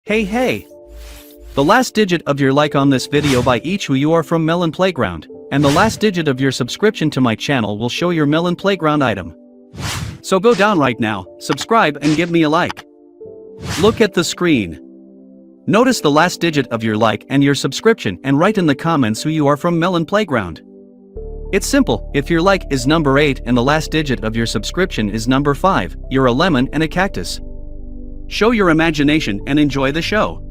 Hey! The last digit of your like on this video by each who you are from Melon Playground, and the last digit of your subscription to my channel will show your Melon Playground item. So go down right now, subscribe and give me a like. Look at the screen. Notice the last digit of your like and your subscription and write in the comments who you are from Melon Playground. It's simple, if your like is number 8 and the last digit of your subscription is number 5, you're a lemon and a cactus. Show your imagination and enjoy the show.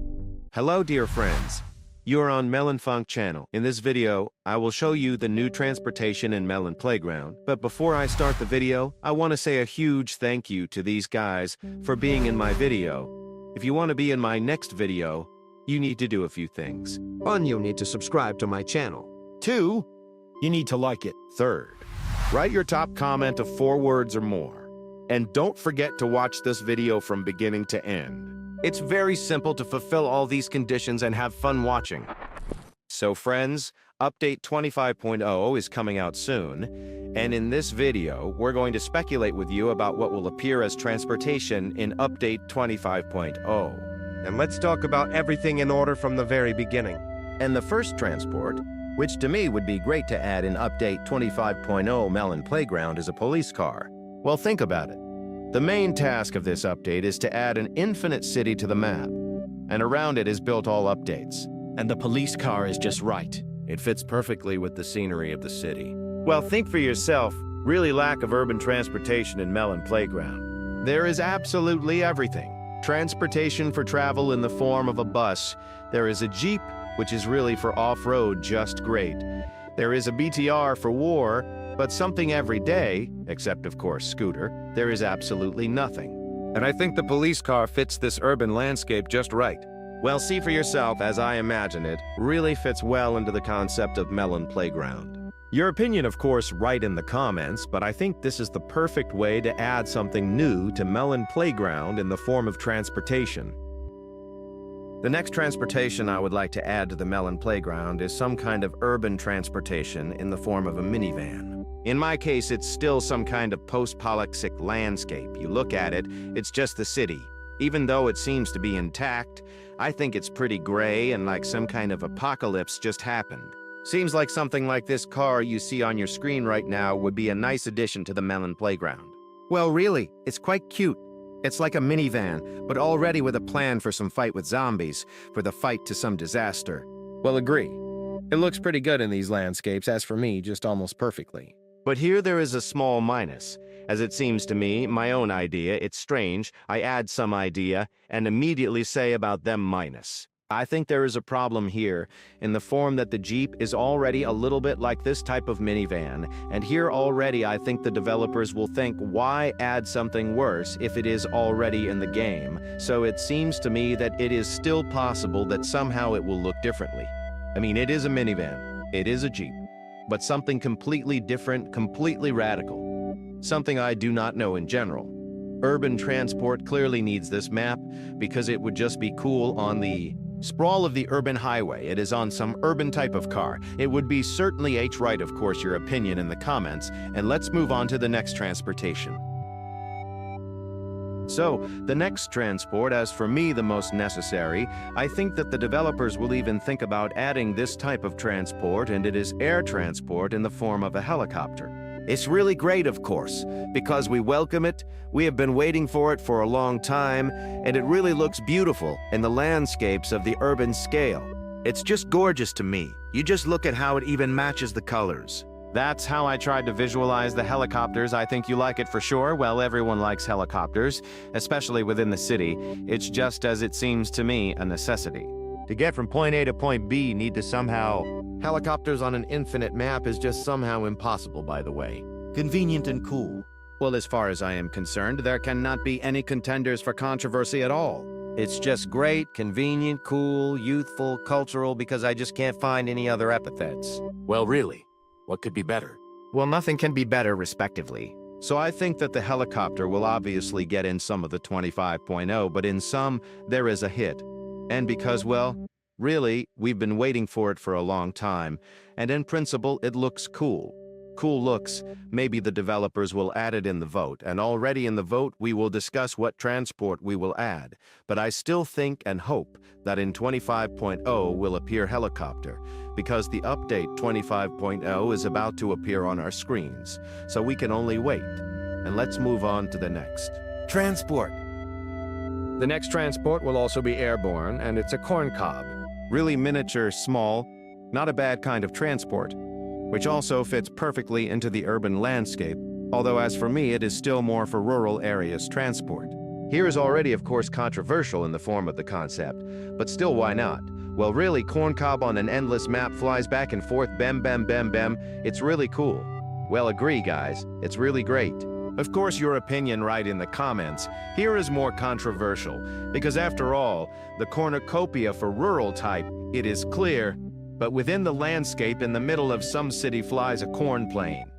Hello dear friends, you are on Melonfonk channel. In this video, I will show you the new transportation in Melon Playground. But before I start the video, I want to say a huge thank you to these guys for being in my video. If you want to be in my next video, you need to do a few things. 1. You need to subscribe to my channel. 2. You need to like it. 3. Write your top comment of 4 words or more. And don't forget to watch this video from beginning to end. It's very simple to fulfill all these conditions and have fun watching. So friends, Update 25.0 is coming out soon, and in this video, we're going to speculate with you about what will appear as transportation in Update 25.0. And let's talk about everything in order from the very beginning. And the first transport, which to me would be great to add in Update 25.0 Melon Playground, is a police car. Well, think about it. The main task of this update is to add an infinite city to the map, and around it is built all updates. And the police car is just right. It fits perfectly with the scenery of the city. Well, think for yourself, really lack of urban transportation in Melon Playground. There is absolutely everything. Transportation for travel in the form of a bus. There is a Jeep, which is really for off-road, just great. There is a BTR for war, but something every day, except of course scooter, there is absolutely nothing. And I think the police car fits this urban landscape just right. Well, see for yourself, as I imagine it, really fits well into the concept of Melon Playground. Your opinion, of course, write in the comments, but I think this is the perfect way to add something new to Melon Playground in the form of transportation. The next transportation I would like to add to the Melon Playground is some kind of urban transportation in the form of a minivan. In my case, it's still some kind of post-apocalyptic landscape. You look at it, it's just the city. Even though it seems to be intact, I think it's pretty gray and like some kind of apocalypse just happened. Seems like something like this car you see on your screen right now would be a nice addition to the Melon Playground. Well, really, it's quite cute. It's like a minivan, but already with a plan for some fight with zombies, for the fight to some disaster. Well, agree. It looks pretty good in these landscapes, as for me, just almost perfectly. But here there is a small minus. As it seems to me, my own idea, it's strange, I add some idea, and immediately say about them minus. I think there is a problem here, in the form that the Jeep is already a little bit like this type of minivan, and here already I think the developers will think, why add something worse if it is already in the game? So it seems to me that it is still possible that somehow it will look differently. I mean, it is a minivan, it is a Jeep, but something completely different, completely radical. Something I do not know in general. Urban transport clearly needs this map, because it would just be cool on the sprawl of the urban highway. It is on some urban type of car. It would be certainly write, of course, your opinion in the comments, and let's move on to the next transportation. So, the next transport, as for me the most necessary, I think that the developers will even think about adding this type of transport, and it is air transport in the form of a helicopter. It's really great, of course, because we welcome it, we have been waiting for it for a long time, and it really looks beautiful in the landscapes of the urban scale. It's just gorgeous to me. You just look at how it even matches the colors. That's how I tried to visualize the helicopters. I think you like it for sure. Well, everyone likes helicopters, especially within the city. It's just, as it seems to me, a necessity. To get from point A to point B, need to somehow... Helicopters on an infinite map is just somehow impossible, by the way. Convenient and cool. Well, as far as I am concerned, there cannot be any contenders for controversy at all. It's just great, convenient, cool, youthful, cultural, because I just can't find any other epithets. Well, really, what could be better? Well, nothing can be better, respectively. So I think that the helicopter will obviously get in some of the 25.0, but in some, there is a hit. And because, well, really, we've been waiting for it for a long time, and in principle, it looks cool. cool looks, maybe the developers will add it in the vote, and already in the vote we will discuss what transport we will add. But I still think and hope that in 25.0 will appear helicopter, because the update 25.0 is about to appear on our screens, so we can only wait. And let's move on to the next. Transport. The next transport will also be airborne, and it's a corn cob. Really miniature, small, not a bad kind of transport, which also fits perfectly into the urban landscape, although as for me it is still more for rural areas transport. Here is already of course controversial in the form of the concept, but still why not? Well really, corn cob on an endless map flies back and forth, bem bem bem bem, it's really cool. Well agree guys, it's really great. Of course your opinion right in the comments. Here is more controversial, because after all, the cornucopia for rural type, it is clear, but within the landscape in the middle of some city flies a corn plane.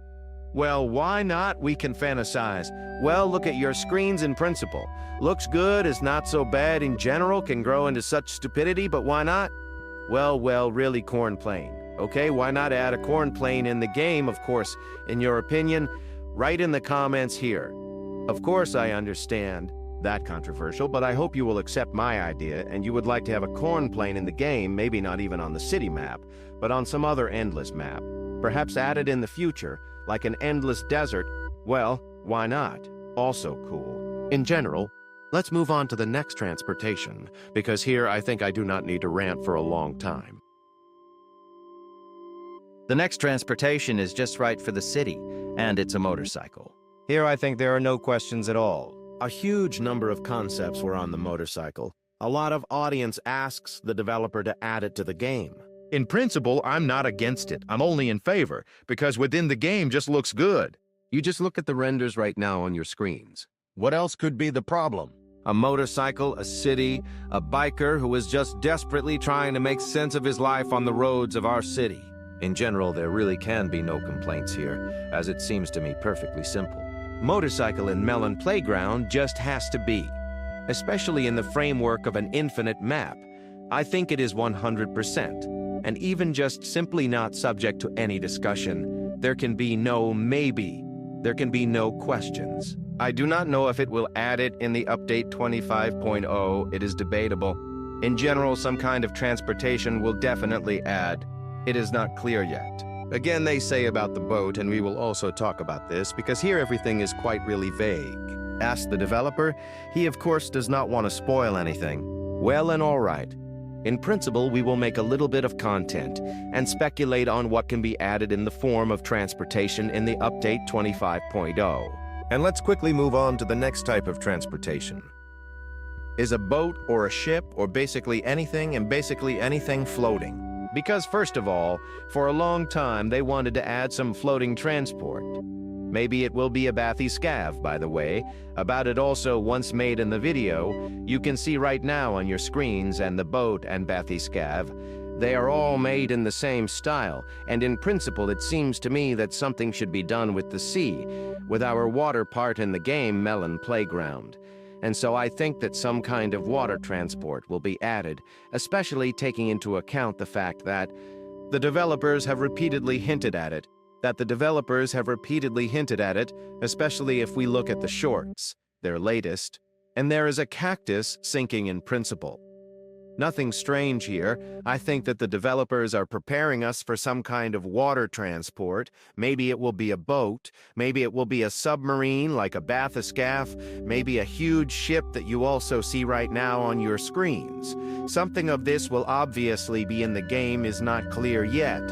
Well, why not? We can fantasize. Well, look at your screens in principle. Looks good, is not so bad in general, can grow into such stupidity, but why not? Well, really corn plane. Okay, why not add a corn plane in the game, of course, in your opinion? Write in the comments here. Of course, I understand that controversial, but I hope you will accept my idea and you would like to have a corn plane in the game, maybe not even on the city map, but on some other endless map. Perhaps added in the future, like an endless desert. Well, why not? Also cool. In general, let's move on to the next transportation, because here I think I do not need to rant for a long time. The next transportation is just right for the city, and it's a motorcycle. Here I think there are no questions at all. A huge number of concepts were on the motorcycle. A lot of audience asks the developer to add it to the game. In principle, I'm not against it. I'm only in favor, because within the game just looks good. You just look at the renders right now on your screens. What else could be the problem? A motorcycle, a city, a biker who is just desperately trying to make sense of his life on the roads of our city. In general, there really can be no complaints here, as it seems to me perfectly simple. Motorcycle in Melon Playground just has to be, especially in the framework of an infinite map. I think it is 100%, and even just simply not subject to any discussion. There can be no maybe. There can be no questions. I do not know if it will add it in the update 25.0. It is debatable. In general, some kind of transportation will definitely add. It is not clear yet. Again, they say about the boat, and we will also talk about this, because here everything is quite really vague. Ask the developer. He, of course, does not want to spoil anything. Well and all right. In principle, we will make a little bit of content and speculate on what can be added in the form of transportation in the update 25.0. And let's quickly move on to the next type of transportation. Is a boat or a ship or basically anything and basically anything floating. Because first of all, for a long time they wanted to add some floating transport. Maybe it will be a bathyscav, by the way. About it also once made in the video, you can see right now on your screens, and the boat and bathyscav. They are all made in the same style, and in principle it seems to me that something should be done with the sea, with our water part in the game Melon Playground. And so I think that some kind of water transport will be added, especially taking into account the fact that the developers have repeatedly hinted at it, especially if we look at the shorts, their latest, and there is a cactus sinking in principle. Nothing strange here. I think that the developers are preparing us for some kind of water transport. Maybe it will be a boat, maybe it will be a submarine like a bathyscaph, maybe a huge ship that you also see right now on your screens. Something of this will obviously be in the game, is not clear yet,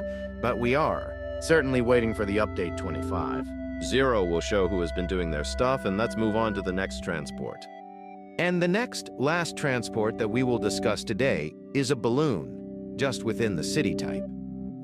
but we are certainly waiting for the update 25. Zero will show who has been doing their stuff, and let's move on to the next transport. And the last transport that we will discuss today is a balloon, just within the city type.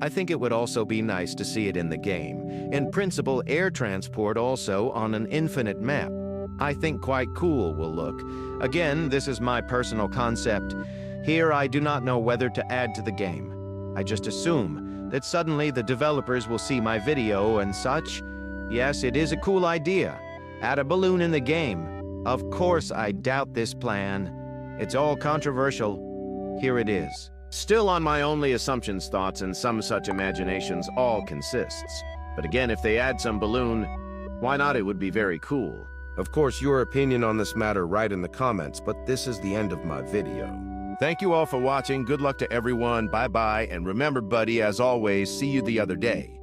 I think it would also be nice to see it in the game. In principle, air transport also on an infinite map. I think quite cool will look. Again, this is my personal concept. Here I do not know whether to add to the game. I just assume that suddenly the developers will see my video and such. Yes, it is a cool idea. Add a balloon in the game. Of course, I doubt this plan. It's all controversial. Here it is. Still on my only assumptions, thoughts, and some such imaginations all consists. But again, if they add some balloon, why not? It would be very cool. Of course, your opinion on this matter write in the comments, but this is the end of my video. Thank you all for watching. Good luck to everyone. Bye-bye. And remember, buddy, as always, see you the other day.